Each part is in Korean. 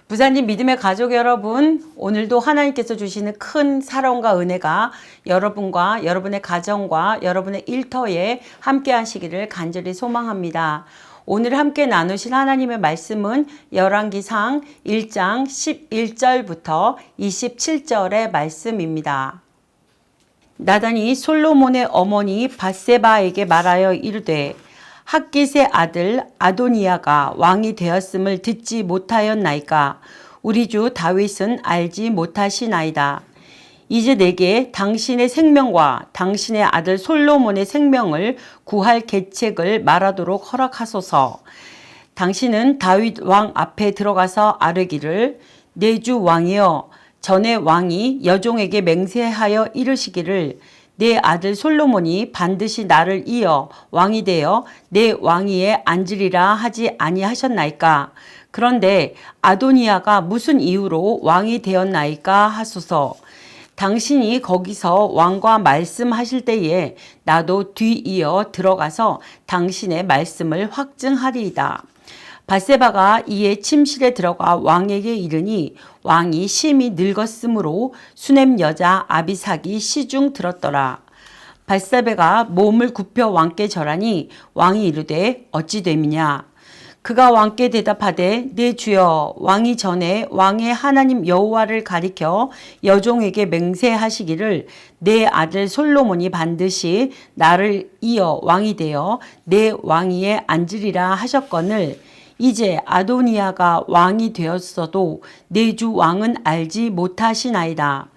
부산님 믿음의 가족 여러분, 오늘도 하나님께서 주시는 큰 사랑과 은혜가 여러분과 여러분의 가정과 여러분의 일터에 함께 하시기를 간절히 소망합니다. 오늘 함께 나누실 하나님의 말씀은 열왕기상 1장 11절부터 27절의 말씀입니다. 나단이 솔로몬의 어머니 밧세바에게 말하여 이르되 핫깃의 아들 아도니아가 왕이 되었음을 듣지 못하였나이까 우리 주 다윗은 알지 못하시나이다. 이제 내게 당신의 생명과 당신의 아들 솔로몬의 생명을 구할 계책을 말하도록 허락하소서. 당신은 다윗 왕 앞에 들어가서 아뢰기를 내 주 왕이여 전에 왕이 여종에게 맹세하여 이르시기를 내 아들 솔로몬이 반드시 나를 이어 왕이 되어 내 왕위에 앉으리라 하지 아니하셨나이까. 그런데 아도니아가 무슨 이유로 왕이 되었나이까 하소서. 당신이 거기서 왕과 말씀하실 때에 나도 뒤이어 들어가서 당신의 말씀을 확증하리이다. 밧세바가 이에 침실에 들어가 왕에게 이르니 왕이 심히 늙었으므로 수냄 여자 아비삭이 시중 들었더라. 밧세바가 몸을 굽혀 왕께 절하니 왕이 이르되 어찌 됨이냐. 그가 왕께 대답하되 내 주여 왕이 전에 왕의 하나님 여호와를 가리켜 여종에게 맹세하시기를 내 아들 솔로몬이 반드시 나를 이어 왕이 되어 내 왕위에 앉으리라 하셨거늘 이제 아도니아가 왕이 되었어도 내 주 왕은 알지 못하시나이다.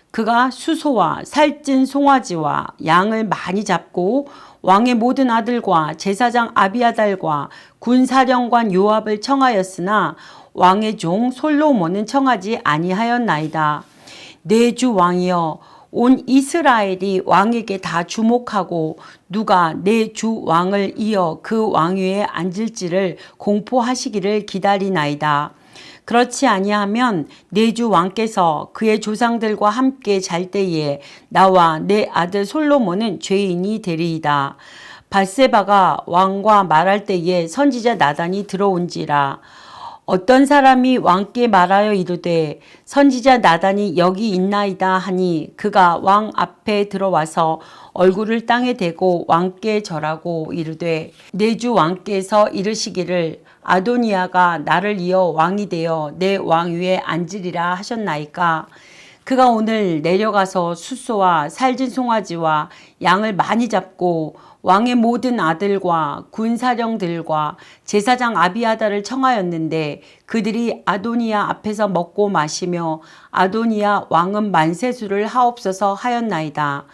그가 수소와 살찐 송아지와 양을 많이 잡고 왕의 모든 아들과 제사장 아비아달과 군사령관 요압을 청하였으나 왕의 종 솔로몬은 청하지 아니하였나이다. 내 주 왕이여 온 이스라엘이 왕에게 다 주목하고 누가 내 주 왕을 이어 그 왕위에 앉을지를 공포하시기를 기다리나이다. 그렇지 아니하면 내 주 왕께서 그의 조상들과 함께 잘 때에 나와 내 아들 솔로몬은 죄인이 되리이다. 밧세바가 왕과 말할 때에 선지자 나단이 들어온지라. 어떤 사람이 왕께 말하여 이르되 선지자 나단이 여기 있나이다 하니 그가 왕 앞에 들어와서 얼굴을 땅에 대고 왕께 절하고 이르되 내 주 왕께서 이르시기를 아도니아가 나를 이어 왕이 되어 내 왕위에 앉으리라 하셨나이까. 그가 오늘 내려가서 숫소와 살진 송아지와 양을 많이 잡고 왕의 모든 아들과 군사령들과 제사장 아비아달을 청하였는데 그들이 아도니아 앞에서 먹고 마시며 아도니아 왕은 만세수를 하옵소서 하였나이다.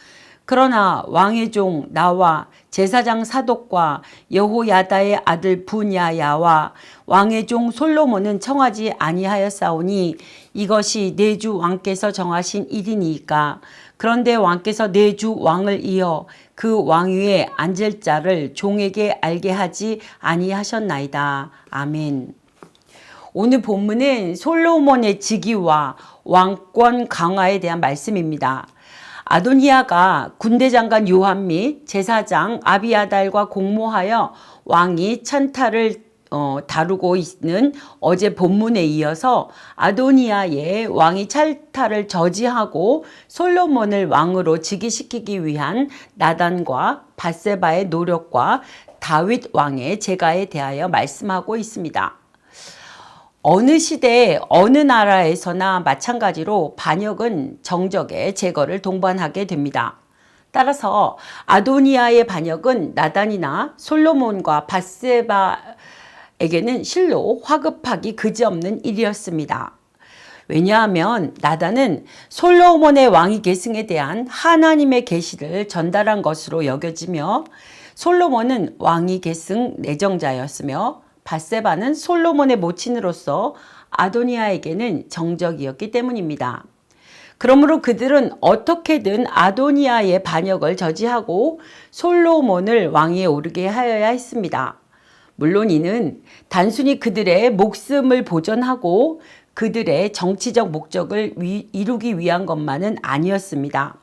그러나 왕의 종 나와 제사장 사독과 여호야다의 아들 분야야와 왕의 종 솔로몬은 청하지 아니하였사오니 이것이 내 주 왕께서 정하신 일이니이까. 그런데 왕께서 내 주 왕을 이어 그 왕위에 앉을 자를 종에게 알게 하지 아니하셨나이다. 아멘. 오늘 본문은 솔로몬의 즉위와 왕권 강화에 대한 말씀입니다. 아도니아가 군대장관 요압 및 제사장 아비아달과 공모하여 왕이 찬탈을 다루고 있는 어제 본문에 이어서 아도니아의 왕이 찬탈을 저지하고 솔로몬을 왕으로 즉위시키기 위한 나단과 밧세바의 노력과 다윗 왕의 재가에 대하여 말씀하고 있습니다. 어느 시대 어느 나라에서나 마찬가지로 반역은 정적의 제거를 동반하게 됩니다. 따라서 아도니아의 반역은 나단이나 솔로몬과 밧세바에게는 실로 화급하기 그지없는 일이었습니다. 왜냐하면 나단은 솔로몬의 왕위 계승에 대한 하나님의 계시를 전달한 것으로 여겨지며 솔로몬은 왕위 계승 내정자였으며 밧세바는 솔로몬의 모친으로서 아도니아에게는 정적이었기 때문입니다. 그러므로 그들은 어떻게든 아도니아의 반역을 저지하고 솔로몬을 왕위에 오르게 하여야 했습니다. 물론 이는 단순히 그들의 목숨을 보존하고 그들의 정치적 목적을 이루기 위한 것만은 아니었습니다.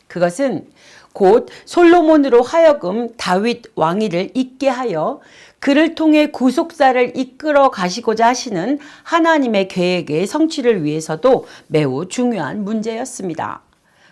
그것은 곧 솔로몬으로 하여금 다윗 왕위를 잇게 하여 그를 통해 구속사를 이끌어 가시고자 하시는 하나님의 계획의 성취를 위해서도 매우 중요한 문제였습니다.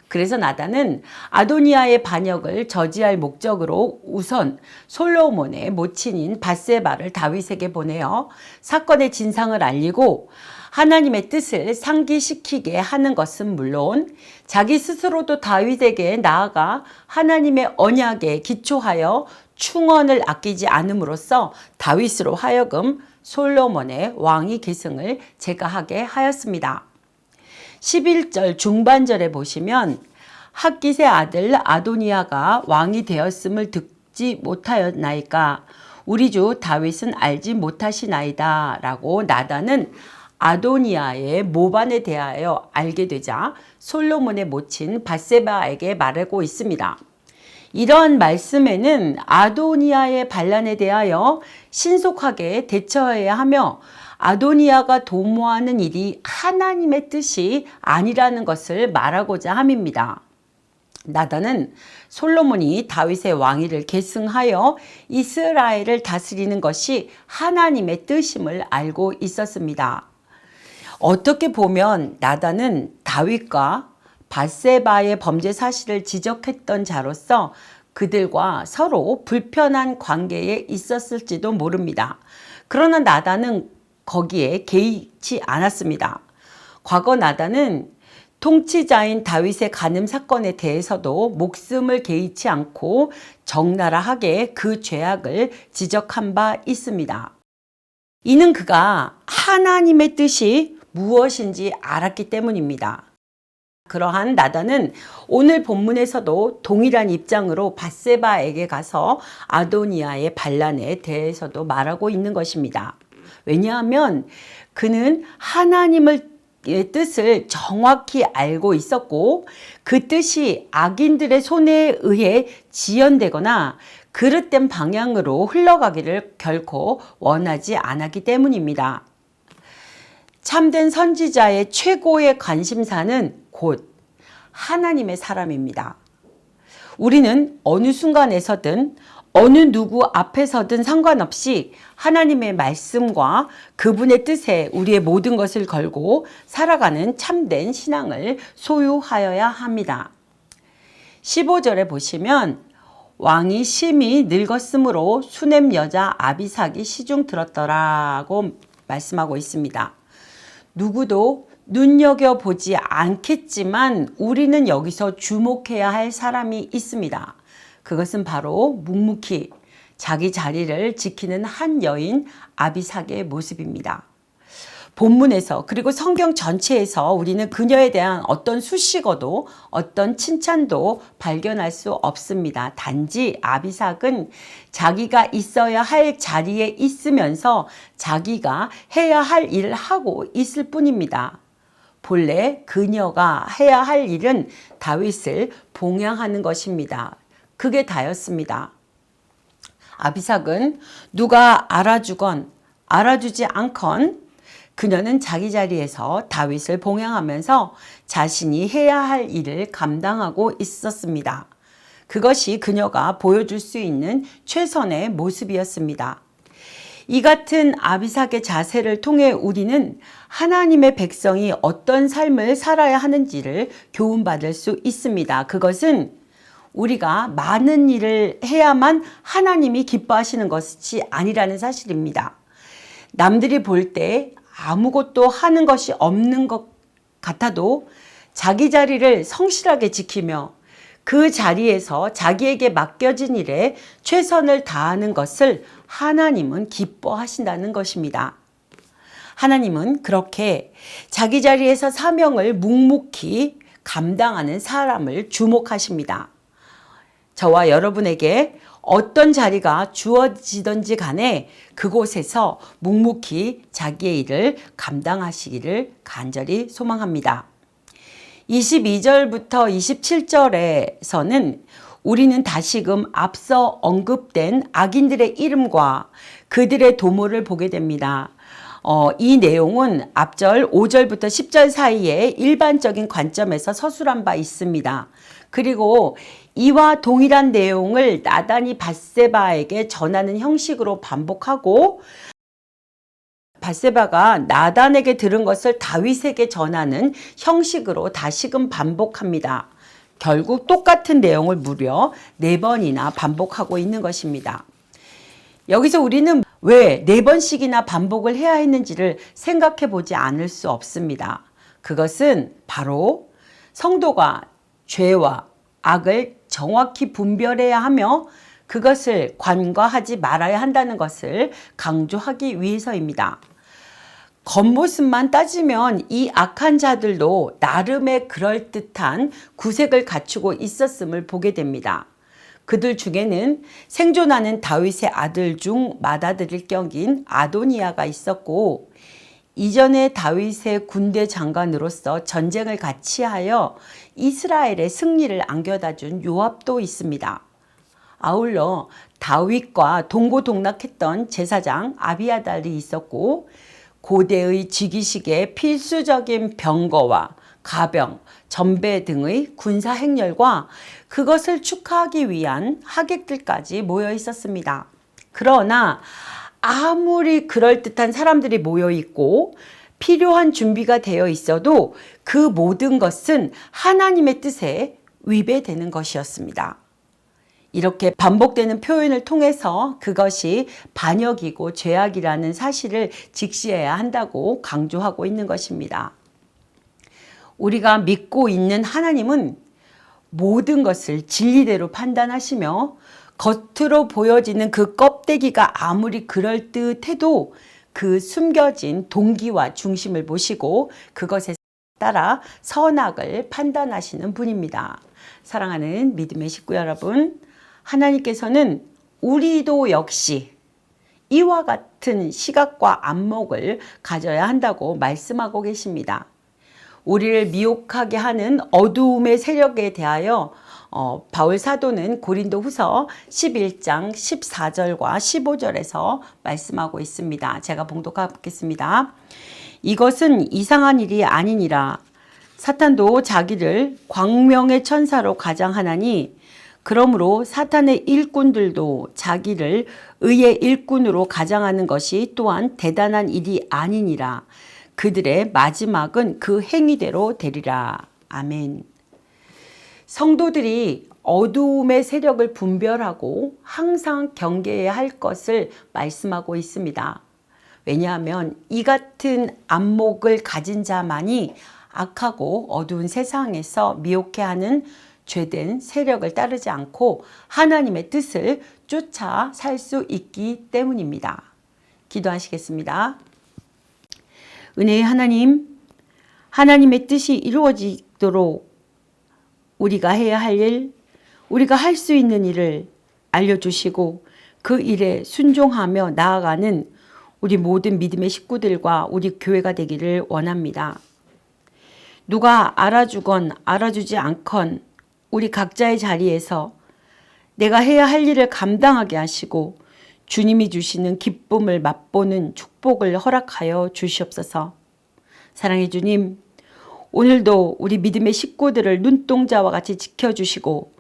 그래서 나단은 아도니아의 반역을 저지할 목적으로 우선 솔로몬의 모친인 밧세바를 다윗에게 보내어 사건의 진상을 알리고 하나님의 뜻을 상기시키게 하는 것은 물론 자기 스스로도 다윗에게 나아가 하나님의 언약에 기초하여 충언을 아끼지 않음으로써 다윗으로 하여금 솔로몬의 왕위 계승을 제거하게 하였습니다. 11절 중반절에 보시면 핫깃의 아들 아도니아가 왕이 되었음을 듣지 못하였나이까 우리 주 다윗은 알지 못하시나이다 라고 나단은 아도니아의 모반에 대하여 알게 되자 솔로몬의 모친 밧세바에게 말하고 있습니다. 이러한 말씀에는 아도니아의 반란에 대하여 신속하게 대처해야 하며 아도니아가 도모하는 일이 하나님의 뜻이 아니라는 것을 말하고자 함입니다. 나단은 솔로몬이 다윗의 왕위를 계승하여 이스라엘을 다스리는 것이 하나님의 뜻임을 알고 있었습니다. 어떻게 보면 나단은 다윗과 밧세바의 범죄 사실을 지적했던 자로서 그들과 서로 불편한 관계에 있었을지도 모릅니다. 그러나 나단은 거기에 개의치 않았습니다. 과거 나단은 통치자인 다윗의 간음 사건에 대해서도 목숨을 개의치 않고 적나라하게 그 죄악을 지적한 바 있습니다. 이는 그가 하나님의 뜻이 무엇인지 알았기 때문입니다. 그러한 나단은 오늘 본문에서도 동일한 입장으로 밧세바에게 가서 아도니아의 반란에 대해서도 말하고 있는 것입니다. 왜냐하면 그는 하나님의 뜻을 정확히 알고 있었고 그 뜻이 악인들의 손에 의해 지연되거나 그릇된 방향으로 흘러가기를 결코 원하지 않았기 때문입니다. 참된 선지자의 최고의 관심사는 곧 하나님의 사람입니다. 우리는 어느 순간에서든 어느 누구 앞에서든 상관없이 하나님의 말씀과 그분의 뜻에 우리의 모든 것을 걸고 살아가는 참된 신앙을 소유하여야 합니다. 15절에 보시면 왕이 심히 늙었으므로 수넴 여자 아비삭이 시중 들었더라고 말씀하고 있습니다. 누구도 눈여겨보지 않겠지만 우리는 여기서 주목해야 할 사람이 있습니다. 그것은 바로 묵묵히 자기 자리를 지키는 한 여인 아비삭의 모습입니다. 본문에서 그리고 성경 전체에서 우리는 그녀에 대한 어떤 수식어도 어떤 칭찬도 발견할 수 없습니다. 단지 아비삭은 자기가 있어야 할 자리에 있으면서 자기가 해야 할 일을 하고 있을 뿐입니다. 본래 그녀가 해야 할 일은 다윗을 봉양하는 것입니다. 그게 다였습니다. 아비삭은 누가 알아주건 알아주지 않건 그녀는 자기 자리에서 다윗을 봉양하면서 자신이 해야 할 일을 감당하고 있었습니다. 그것이 그녀가 보여줄 수 있는 최선의 모습이었습니다. 이 같은 아비삭의 자세를 통해 우리는 하나님의 백성이 어떤 삶을 살아야 하는지를 교훈받을 수 있습니다. 그것은 우리가 많은 일을 해야만 하나님이 기뻐하시는 것이 아니라는 사실입니다. 남들이 볼 때 아무것도 하는 것이 없는 것 같아도 자기 자리를 성실하게 지키며 그 자리에서 자기에게 맡겨진 일에 최선을 다하는 것을 하나님은 기뻐하신다는 것입니다. 하나님은 그렇게 자기 자리에서 사명을 묵묵히 감당하는 사람을 주목하십니다. 저와 여러분에게 어떤 자리가 주어지든지 간에 그곳에서 묵묵히 자기의 일을 감당하시기를 간절히 소망합니다. 22절부터 27절에서는 우리는 다시금 앞서 언급된 악인들의 이름과 그들의 도모를 보게 됩니다. 이 내용은 앞절 5절부터 10절 사이에 일반적인 관점에서 서술한 바 있습니다. 그리고 이와 동일한 내용을 나단이 밧세바에게 전하는 형식으로 반복하고 밧세바가 나단에게 들은 것을 다윗에게 전하는 형식으로 다시금 반복합니다. 결국 똑같은 내용을 무려 4번이나 반복하고 있는 것입니다. 여기서 우리는 왜 4번씩이나 반복을 해야 했는지를 생각해 보지 않을 수 없습니다. 그것은 바로 성도가 죄와 악을 정확히 분별해야 하며 그것을 관과하지 말아야 한다는 것을 강조하기 위해서입니다. 겉모습만 따지면 이 악한 자들도 나름의 그럴듯한 구색을 갖추고 있었음을 보게 됩니다. 그들 중에는 생존하는 다윗의 아들 중 맏아들일 격인 아도니아가 있었고, 이전에 다윗의 군대 장관으로서 전쟁을 같이 하여 이스라엘의 승리를 안겨다 준 요압도 있습니다. 아울러 다윗과 동고동락했던 제사장 아비아달이 있었고, 고대의 즉위식의 필수적인 병거와 가병, 전배 등의 군사 행렬과 그것을 축하하기 위한 하객들까지 모여 있었습니다. 그러나 아무리 그럴듯한 사람들이 모여 있고 필요한 준비가 되어 있어도 그 모든 것은 하나님의 뜻에 위배되는 것이었습니다. 이렇게 반복되는 표현을 통해서 그것이 반역이고 죄악이라는 사실을 직시해야 한다고 강조하고 있는 것입니다. 우리가 믿고 있는 하나님은 모든 것을 진리대로 판단하시며 겉으로 보여지는 그 껍데기가 아무리 그럴듯해도 그 숨겨진 동기와 중심을 보시고 그것에 따라 선악을 판단하시는 분입니다. 사랑하는 믿음의 식구 여러분, 하나님께서는 우리도 역시 이와 같은 시각과 안목을 가져야 한다고 말씀하고 계십니다. 우리를 미혹하게 하는 어두움의 세력에 대하여 바울 사도는 고린도 후서 11장 14절과 15절에서 말씀하고 있습니다. 제가 봉독하겠습니다. 이것은 이상한 일이 아니니라. 사탄도 자기를 광명의 천사로 가장하나니 그러므로 사탄의 일꾼들도 자기를 의의 일꾼으로 가장하는 것이 또한 대단한 일이 아니니라. 그들의 마지막은 그 행위대로 되리라. 아멘. 성도들이 어두움의 세력을 분별하고 항상 경계해야 할 것을 말씀하고 있습니다. 왜냐하면 이 같은 안목을 가진 자만이 악하고 어두운 세상에서 미혹해하는 죄된 세력을 따르지 않고 하나님의 뜻을 쫓아 살 수 있기 때문입니다. 기도하시겠습니다. 은혜의 하나님, 하나님의 뜻이 이루어지도록 우리가 해야 할 일, 우리가 할 수 있는 일을 알려주시고 그 일에 순종하며 나아가는 우리 모든 믿음의 식구들과 우리 교회가 되기를 원합니다. 누가 알아주건 알아주지 않건 우리 각자의 자리에서 내가 해야 할 일을 감당하게 하시고 주님이 주시는 기쁨을 맛보는 축복을 허락하여 주시옵소서. 사랑의 주님, 오늘도 우리 믿음의 식구들을 눈동자와 같이 지켜주시고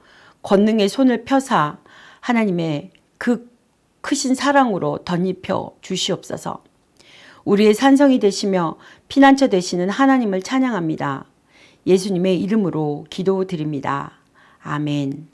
권능의 손을 펴사 하나님의 그 크신 사랑으로 덧입혀 주시옵소서. 우리의 산성이 되시며 피난처 되시는 하나님을 찬양합니다. 예수님의 이름으로 기도드립니다. 아멘.